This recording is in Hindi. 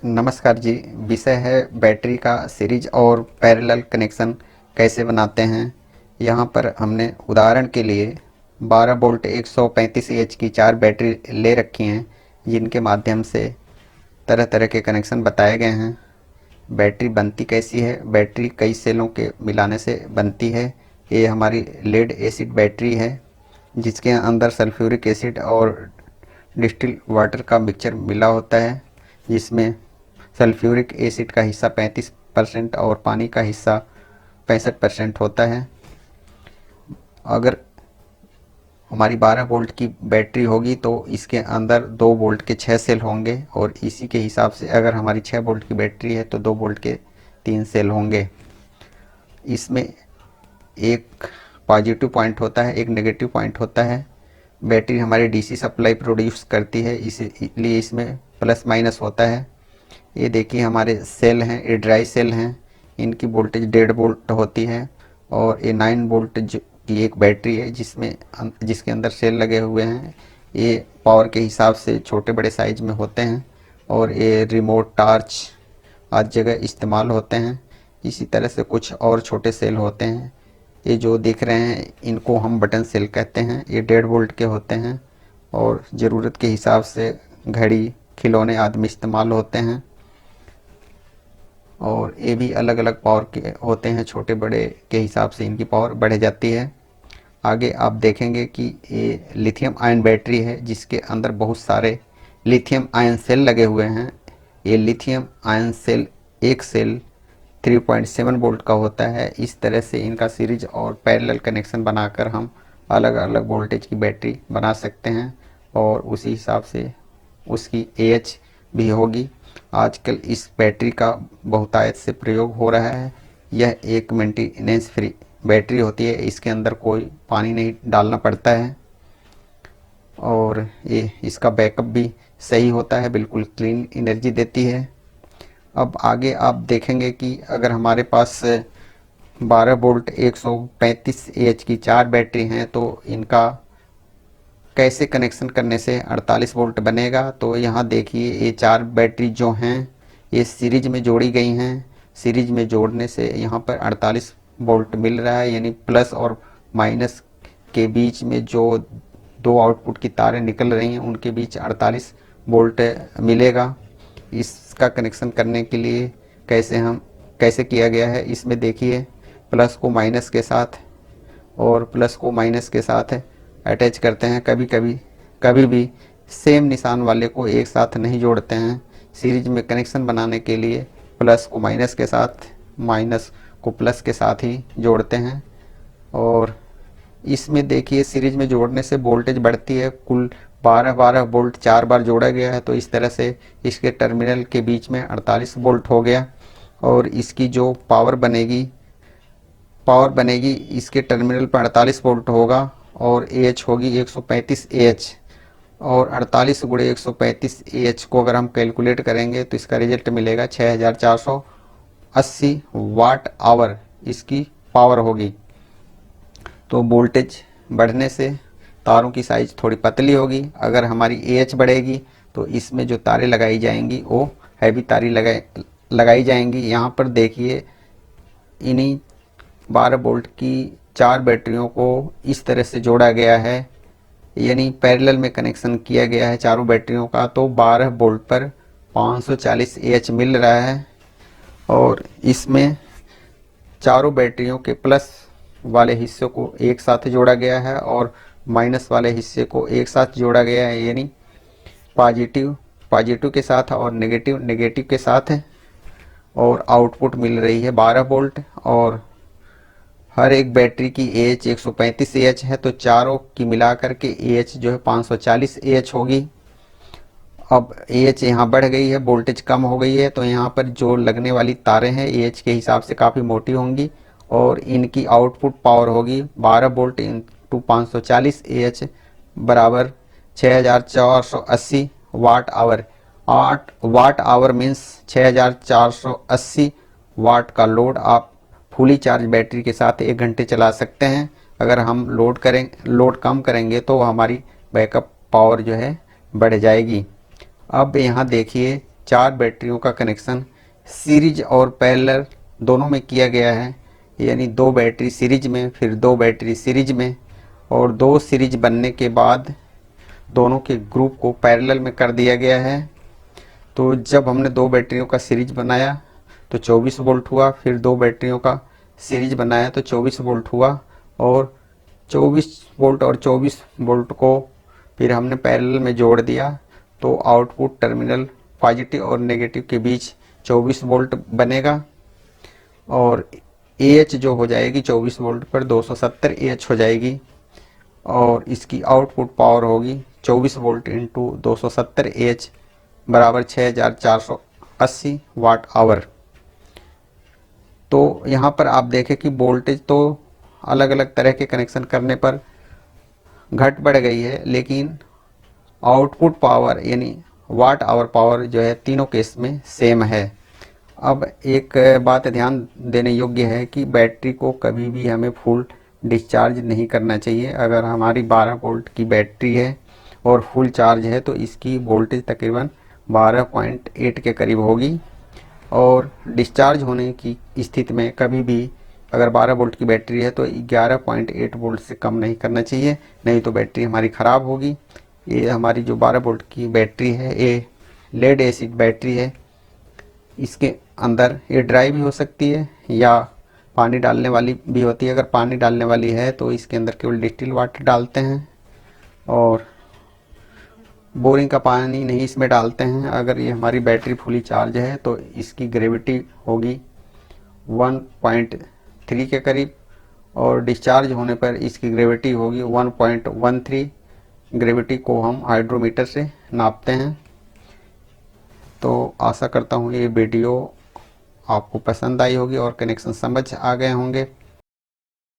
नमस्कार जी। विषय है बैटरी का सीरीज और पैरेलल कनेक्शन कैसे बनाते हैं। यहाँ पर हमने उदाहरण के लिए 12 वोल्ट 135 एच की 4 बैटरी ले रखी हैं, जिनके माध्यम से तरह तरह के कनेक्शन बताए गए हैं। बैटरी बनती कैसी है, बैटरी कई सेलों के मिलाने से बनती है। ये हमारी लेड एसिड बैटरी है, जिसके अंदर सल्फ्यूरिक एसिड और डिस्टिल वाटर का मिक्सचर मिला होता है, जिसमें सल्फ्यूरिक एसिड का हिस्सा 35% और पानी का हिस्सा 65% होता है। अगर हमारी 12 वोल्ट की बैटरी होगी तो इसके अंदर 2 वोल्ट के 6 सेल होंगे, और इसी के हिसाब से अगर हमारी 6 वोल्ट की बैटरी है तो 2 वोल्ट के 3 सेल होंगे। इसमें एक पॉजिटिव पॉइंट होता है, एक नेगेटिव पॉइंट होता है। बैटरी हमारी डीसी सप्लाई प्रोड्यूस करती है, इसलिए इसमें प्लस माइनस होता है। ये देखिए हमारे सेल हैं, ये ड्राई सेल हैं, इनकी वोल्टेज 1.5 वोल्ट होती है। और ये 9 वोल्ट की एक बैटरी है जिसके अंदर सेल लगे हुए हैं। ये पावर के हिसाब से छोटे बड़े साइज में होते हैं, और ये रिमोट टार्च हर जगह इस्तेमाल होते हैं। इसी तरह से कुछ और छोटे सेल होते हैं। ये जो दिख रहे हैं इनको हम बटन सेल कहते हैं। ये 1.5 वोल्ट के होते हैं, और ज़रूरत के हिसाब से घड़ी, खिलौने आदि में इस्तेमाल होते हैं। और ये भी अलग अलग पावर के होते हैं, छोटे बड़े के हिसाब से इनकी पावर बढ़ जाती है। आगे आप देखेंगे कि ये लिथियम आयन बैटरी है, जिसके अंदर बहुत सारे लिथियम आयन सेल लगे हुए हैं। ये लिथियम आयन सेल एक सेल 3.7 वोल्ट का होता है। इस तरह से इनका सीरीज और पैरेलल कनेक्शन बनाकर हम अलग अलग वोल्टेज की बैटरी बना सकते हैं, और उसी हिसाब से उसकी एएच भी होगी। आजकल इस बैटरी का बहुतायत से प्रयोग हो रहा है। यह एक मेंटेनेंस फ्री बैटरी होती है, इसके अंदर कोई पानी नहीं डालना पड़ता है, और ये इसका बैकअप भी सही होता है, बिल्कुल क्लीन एनर्जी देती है। अब आगे आप देखेंगे कि अगर हमारे पास 12 वोल्ट 135 एच की 4 बैटरी हैं तो इनका कैसे कनेक्शन करने से 48 वोल्ट बनेगा। तो यहाँ देखिए ये 4 बैटरी जो हैं ये सीरीज में जोड़ी गई हैं। सीरीज में जोड़ने से यहाँ पर 48 वोल्ट मिल रहा है, यानी प्लस और माइनस के बीच में जो 2 आउटपुट की तारें निकल रही हैं उनके बीच 48 वोल्ट मिलेगा। इसका कनेक्शन करने के लिए कैसे किया गया है, इसमें देखिए प्लस को माइनस के साथ और प्लस को माइनस के साथ अटैच करते हैं। कभी भी सेम निशान वाले को एक साथ नहीं जोड़ते हैं। सीरीज में कनेक्शन बनाने के लिए प्लस को माइनस के साथ, माइनस को प्लस के साथ ही जोड़ते हैं। और इसमें देखिए सीरीज में जोड़ने से वोल्टेज बढ़ती है। कुल 12 वोल्ट 4 बार जोड़ा गया है, तो इस तरह से इसके टर्मिनल के बीच में 48 वोल्ट हो गया। और इसकी जो पावर बनेगी इसके टर्मिनल पर 48 वोल्ट होगा, और एच होगी 135 एच। और 48 गुणे 135 एच को अगर हम कैलकुलेट करेंगे तो इसका रिजल्ट मिलेगा 6480 वाट आवर इसकी पावर होगी। तो वोल्टेज बढ़ने से तारों की साइज थोड़ी पतली होगी। अगर हमारी एच बढ़ेगी तो इसमें जो तारें लगाई जाएंगी वो हैवी तारी लगाई जाएंगी। यहाँ पर देखिए इन्हीं 12 वोल्ट की 4 बैटरियों को इस तरह से जोड़ा गया है, यानी पैरेलल में कनेक्शन किया गया है चारों बैटरियों का। तो 12 वोल्ट पर 540 एच मिल रहा है, और इसमें चारों बैटरियों के प्लस वाले हिस्से को एक साथ जोड़ा गया है और माइनस वाले हिस्से को एक साथ जोड़ा गया है, यानी पॉजिटिव के साथ और नेगेटिव के साथ है। और आउटपुट मिल रही है 12 वोल्ट, और हर एक बैटरी की एच 135 एच है, तो चारों की मिलाकर के एच जो है 540 एच होगी। अब एच यहाँ बढ़ गई है, वोल्टेज कम हो गई है, तो यहाँ पर जो लगने वाली तारें हैं एच के हिसाब से काफ़ी मोटी होंगी, और इनकी आउटपुट पावर होगी 12 वोल्ट इंटू 540 एच बराबर 6480 watt hour. 8 watt hour means 6480 watt का लोड आप फुली चार्ज बैटरी के साथ 1 घंटे चला सकते हैं। अगर हम लोड कम करेंगे तो हमारी बैकअप पावर जो है बढ़ जाएगी। अब यहाँ देखिए 4 बैटरियों का कनेक्शन सीरीज और पैरेलल दोनों में किया गया है, यानी 2 बैटरी सीरीज में, फिर 2 बैटरी सीरीज में, और 2 सीरीज बनने के बाद दोनों के ग्रुप को पैरेलल में कर दिया गया है। तो जब हमने 2 बैटरियों का सीरीज बनाया तो 24 वोल्ट हुआ, फिर 2 बैटरियों का सीरीज बनाया तो 24 वोल्ट हुआ, और 24 वोल्ट और 24 वोल्ट को फिर हमने पैरेलल में जोड़ दिया, तो आउटपुट टर्मिनल पॉजिटिव और नेगेटिव के बीच 24 वोल्ट बनेगा, और AH जो हो जाएगी 24 वोल्ट पर 270 AH हो जाएगी, और इसकी आउटपुट पावर होगी 24 वोल्ट इंटू 270 AH बराबर 6480 वाट आवर। तो यहाँ पर आप देखें कि वोल्टेज तो अलग अलग तरह के कनेक्शन करने पर घट बढ़ गई है, लेकिन आउटपुट पावर यानी वाट आवर पावर जो है तीनों केस में सेम है। अब एक बात ध्यान देने योग्य है कि बैटरी को कभी भी हमें फुल डिस्चार्ज नहीं करना चाहिए। अगर हमारी 12 वोल्ट की बैटरी है और फुल चार्ज है तो इसकी वोल्टेज तकरीबन 12.8 के करीब होगी, और डिस्चार्ज होने की स्थिति में कभी भी अगर 12 वोल्ट की बैटरी है तो 11.8 वोल्ट से कम नहीं करना चाहिए, नहीं तो बैटरी हमारी ख़राब होगी। ये हमारी जो 12 वोल्ट की बैटरी है ये लेड एसिड बैटरी है, इसके अंदर ये ड्राई भी हो सकती है या पानी डालने वाली भी होती है। अगर पानी डालने वाली है तो इसके अंदर केवल डिस्टिल वाटर डालते हैं और बोरिंग का पानी नहीं इसमें डालते हैं। अगर ये हमारी बैटरी फुली चार्ज है तो इसकी ग्रेविटी होगी 1.3 के करीब, और डिस्चार्ज होने पर इसकी ग्रेविटी होगी 1.13। ग्रेविटी को हम हाइड्रोमीटर से नापते हैं। तो आशा करता हूँ ये वीडियो आपको पसंद आई होगी और कनेक्शन समझ आ गए होंगे।